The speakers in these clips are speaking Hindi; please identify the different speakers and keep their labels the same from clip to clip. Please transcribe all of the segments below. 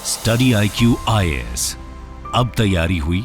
Speaker 1: स्टडी IQ IAS, अब तैयारी हुई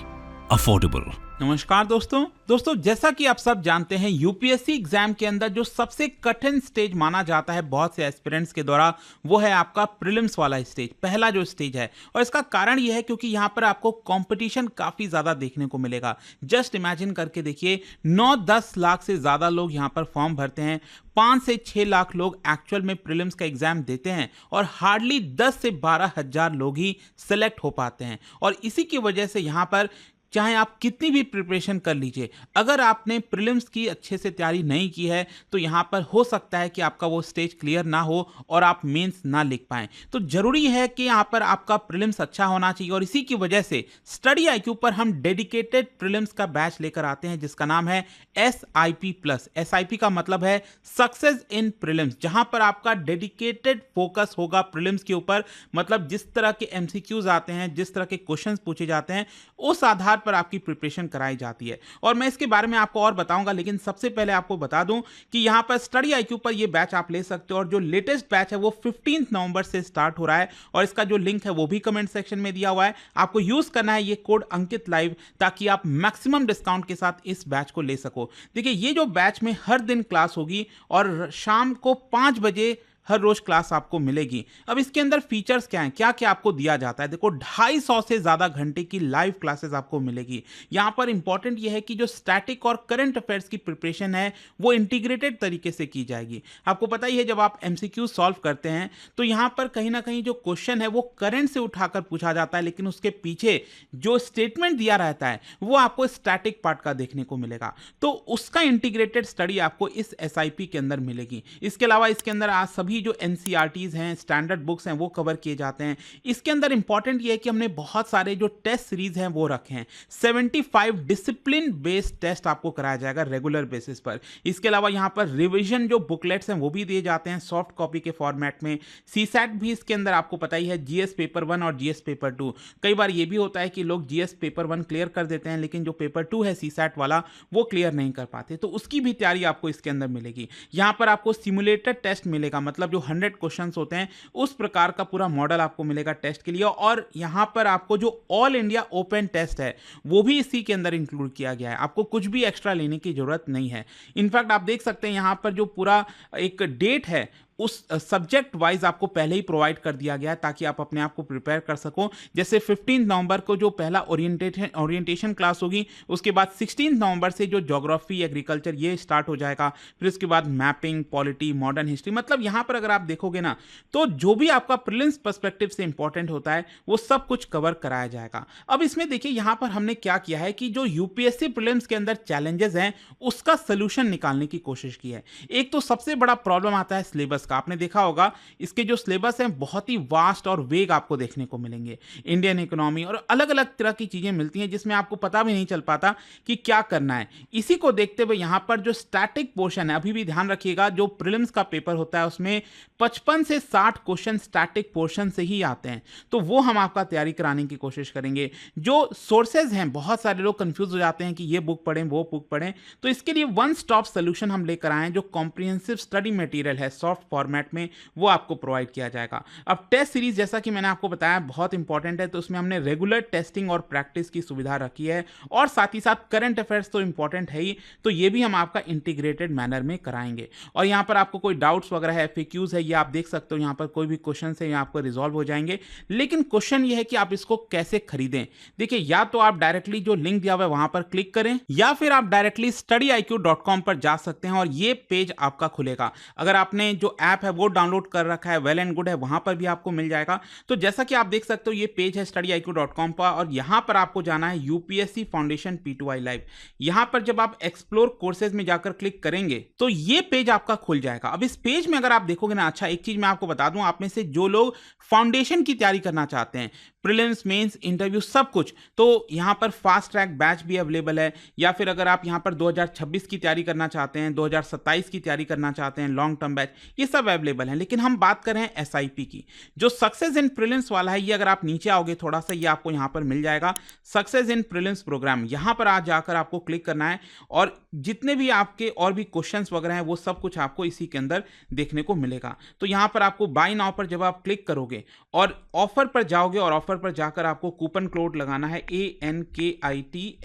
Speaker 1: अफोर्डेबल।
Speaker 2: नमस्कार दोस्तों जैसा कि आप सब जानते हैं यूपीएससी एग्जाम के अंदर जो सबसे कठिन स्टेज माना जाता है बहुत से एस्पिरेंट्स के द्वारा, वो है आपका प्रीलिम्स वाला स्टेज, पहला जो स्टेज है। और इसका कारण ये है क्योंकि यहाँ पर आपको कंपटीशन काफ़ी ज़्यादा देखने को मिलेगा। जस्ट इमेजिन करके देखिए, 9-10 लाख से ज़्यादा लोग यहाँ पर फॉर्म भरते हैं, 5 से 6 लाख लोग एक्चुअल में प्रीलिम्स का एग्जाम देते हैं और हार्डली 10 से 12 हज़ार लोग ही सेलेक्ट हो पाते हैं। और इसी की वजह से यहाँ पर चाहे आप कितनी भी प्रिपरेशन कर लीजिए, अगर आपने प्रीलिम्स की अच्छे से तैयारी नहीं की है तो यहाँ पर हो सकता है कि आपका वो स्टेज क्लियर ना हो और आप मेंस ना लिख पाएं। तो जरूरी है कि यहाँ पर आपका प्रीलिम्स अच्छा होना चाहिए और इसी की वजह से स्टडी IQ पर हम डेडिकेटेड प्रीलिम्स का बैच लेकर आते हैं जिसका नाम है SIP प्लस। SIP का मतलब है सक्सेस इन प्रीलिम्स, जहां पर आपका डेडिकेटेड फोकस होगा प्रीलिम्स के ऊपर। मतलब जिस तरह के MCQs आते हैं, जिस तरह के क्वेश्चंस पूछे जाते हैं, उस आधार पर आपकी प्रिपरेशन कराई जाती है। और मैं इसके बारे में आपको और बताऊंगा, लेकिन सबसे पहले आपको बता दूं कि यहां पर स्टडी IQ पर यह बैच आप ले सकते हो और जो लेटेस्ट बैच है वो 15 नवंबर से स्टार्ट हो रहा है और इसका जो लिंक है वो भी कमेंट सेक्शन में दिया हुआ है। आपको यूज करना है ये कोड अंकित लाइव, ताकि आप मैक्सिमम डिस्काउंट के साथ इस बैच को ले सको। देखिए, ये जो बैच में हर दिन क्लास होगी और शाम को 5 बजे हर रोज क्लास आपको मिलेगी। अब इसके अंदर फीचर्स क्या हैं, क्या क्या आपको दिया जाता है? देखो, 250 से ज्यादा घंटे की लाइव क्लासेस आपको मिलेगी। यहां पर इंपॉर्टेंट यह है कि जो स्टैटिक और करंट अफेयर्स की प्रिपरेशन है वो इंटीग्रेटेड तरीके से की जाएगी। आपको पता ही है, जब आप MCQ सॉल्व करते हैं तो यहां पर कहीं ना कहीं जो क्वेश्चन है वो करंट से उठाकर पूछा जाता है, लेकिन उसके पीछे जो स्टेटमेंट दिया रहता है वो आपको स्टैटिक पार्ट का देखने को मिलेगा। तो उसका इंटीग्रेटेड स्टडी आपको इस SIP के अंदर मिलेगी। इसके अलावा इसके अंदर आज सभी जो NCERTs हैं, स्टैंडर्ड बुक्स हैं, वो कवर किए जाते हैं। इसके अंदर इंपॉर्टेंट ये है कि हमने बहुत सारे जो टेस्ट सीरीज हैं वो रखे हैं। 75 डिसिप्लिन बेस्ड टेस्ट आपको कराया जाएगा रेगुलर बेसिस पर। इसके अलावा यहाँ पर रिवीजन जो बुकलेट्स हैं वो भी दिए जाते हैं सॉफ्ट कॉपी के फॉर्मेट में। CSAT भी इसके अंदर आपको पता ही है, GS पेपर 1 और GS पेपर 2। कई बार ये भी होता है कि लोग GS पेपर 1 क्लियर कर देते हैं, लेकिन जो पेपर 2 है CSAT वाला वो क्लियर नहीं कर पाते, तो उसकी भी तैयारी आपको इसके अंदर मिलेगी। यहाँ पर आपको सिमुलेटेड टेस्ट मिलेगा, मतलब जो 100 क्वेश्चंस होते हैं उस प्रकार का पूरा मॉडल आपको मिलेगा टेस्ट के लिए। और यहां पर आपको जो ऑल इंडिया ओपन टेस्ट है वो भी इसी के अंदर इंक्लूड किया गया है। आपको कुछ भी एक्स्ट्रा लेने की जरूरत नहीं है। इनफैक्ट आप देख सकते हैं यहां पर जो पूरा एक डेट है उस सब्जेक्ट वाइज आपको पहले ही प्रोवाइड कर दिया गया है, ताकि आप अपने आप को प्रिपेयर कर सको। जैसे 15 नवंबर को जो पहला ओरिएंटेशन क्लास होगी, उसके बाद 16 नवंबर से जो ज्योग्राफी, एग्रीकल्चर ये स्टार्ट हो जाएगा, फिर उसके बाद मैपिंग, पॉलिटी, मॉडर्न हिस्ट्री। मतलब यहाँ पर अगर आप देखोगे ना, तो जो भी आपका प्रीलिम्स पर्सपेक्टिव से इंपॉर्टेंट होता है वो सब कुछ कवर कराया जाएगा। अब इसमें देखिए, यहाँ पर हमने क्या किया है कि जो UPSC प्रीलिम्स के अंदर चैलेंजेस हैं उसका सोल्यूशन निकालने की कोशिश की है। एक तो सबसे बड़ा प्रॉब्लम आता है सिलेबस का। आपने देखा होगा इसके जो सिलेबस हैं बहुत ही वास्ट और वेग आपको देखने को मिलेंगे। इंडियन इकोनॉमी और अलग अलग तरह की चीजें मिलती हैं जिसमें आपको पता भी नहीं चल पाता कि क्या करना है। इसी को देखते हुए यहां पर जो स्टैटिक पोर्शन है, अभी भी ध्यान रखिएगा, जो प्रीलिम्स का पेपर होता है उसमें 55 से 60 क्वेश्चन स्टैटिक पोर्शन से ही आते हैं, तो वो हम आपका तैयारी कराने की कोशिश करेंगे। जो सोर्सेज हैं, बहुत सारे लोग कंफ्यूज हो जाते हैं कि ये बुक पढ़ें वो बुक पढ़ें, तो इसके लिए वन स्टॉप सोल्यूशन हम लेकर आए हैं। जो कॉम्प्रिहेंसिव स्टडी मटेरियल है सॉफ्ट फॉर्मेट में, वो आपको प्रोवाइड किया जाएगा। अब टेस्ट सीरीज, जैसा कि मैंने आपको बताया, बहुत इंपॉर्टेंट है, तो उसमें हमने रेगुलर टेस्टिंग और प्रैक्टिस की सुविधा रखी है और साथ ही साथ करंट अफेयर्स तो इंपॉर्टेंट है ही, तो ये भी हम आपका इंटीग्रेटेड मैनर में कराएंगे। और यहां पर आपको कोई डाउट्स वगैरह है, FAQs है, ये आप देख सकते हो। यहां पर कोई भी क्वेश्चन है यहाँ आपको रिजॉल्व हो जाएंगे। लेकिन क्वेश्चन ये है कि आप इसको कैसे खरीदें। देखिए, या तो आप डायरेक्टली जो लिंक दिया हुआ है वहां पर क्लिक करें, या फिर आप डायरेक्टली studiiq.com पर जा सकते हैं और ये पेज आपका खुलेगा। अगर आपने जो ऐप है वो डाउनलोड कर रखा है, वेल एंड गुड है, वहां पर भी आपको मिल जाएगा। तो जैसा कि आप देख सकते हो, ये पेज है studiiq.com पर और यहां पर आपको जाना है UPSC फाउंडेशन P2I लाइव। यहां पर जब आप एक्सप्लोर कोर्सेज में जाकर क्लिक करेंगे तो ये पेज आपका खुल जाएगा। अब इस पेज में अगर आप देखोगे ना, अच्छा एक चीज मैं आपको बता दूं, आप में से जो लोग फाउंडेशन की तैयारी करना चाहते हैं, प्रीलिम्स, मेंस, इंटरव्यू सब कुछ, तो यहाँ पर फास्ट ट्रैक बैच भी अवेलेबल है। या फिर अगर आप यहाँ पर 2026 की तैयारी करना चाहते हैं, 2027 की तैयारी करना चाहते हैं, लॉन्ग टर्म बैच, ये सब सब अवेलेबल हैं, लेकिन हम बात कर रहे हैं SIP की। जो सक्सेस इन प्रीलिम्स वाला है, ये अगर आप नीचे आओगे थोड़ा सा, ये आपको यहाँ पर मिल जाएगा सक्सेस इन प्रीलिम्स प्रोग्राम। यहाँ पर आज जाकर आपको क्लिक करना है और जितने भी आपके और भी क्वेश्चंस वगैरह हैं वो सब कुछ आपको इसी के अंदर देखने को मिलेगा। तो यहाँ पर आपको बाय नाउ पर जब आप क्लिक करोगे और ऑफर पर जाओगे और ऑफर पर जाकर आपको कूपन कोड लगाना है ANKITLIVE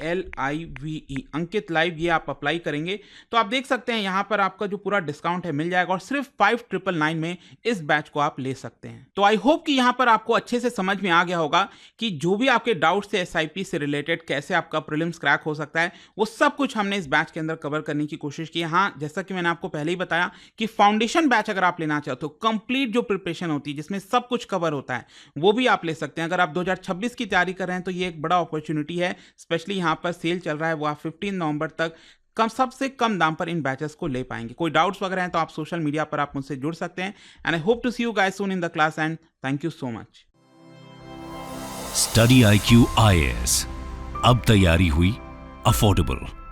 Speaker 2: अंकित लाइव, ये आप अप्लाई करेंगे तो आप देख सकते हैं यहाँ पर आपका जो पूरा डिस्काउंट है मिल जाएगा और सिर्फ 5999 में इस बैच को आप ले सकते हैं। तो आई होप कि यहाँ पर आपको अच्छे से समझ में आ गया होगा कि जो भी आपके डाउट्स थे SIP से रिलेटेड, कैसे आपका प्रीलिम्स क्रैक हो सकता है, वो सब कुछ हमने इस बैच के अंदर कवर करने की कोशिश की है। हाँ, जैसा कि मैंने आपको पहले ही बताया कि फाउंडेशन बैच अगर आप लेना चाहते हो, कंप्लीट जो प्रिपरेशन होती है जिसमें सब कुछ कवर होता है, वो भी आप ले सकते हैं। अगर आप 2026 की तैयारी कर रहे हैं तो ये एक बड़ा अपॉर्चुनिटी है। स्पेशली यहाँ पर सेल चल रहा है, वो आप 15 नवंबर तक सबसे कम दाम पर इन बैचेस को ले पाएंगे। कोई डाउट्स वगैरह हैं तो आप सोशल मीडिया पर आप मुझसे जुड़ सकते हैं। And I hope to see you guys soon in the class and thank you so much.
Speaker 1: Study IQ IAS, अब तैयारी हुई अफोर्डेबल।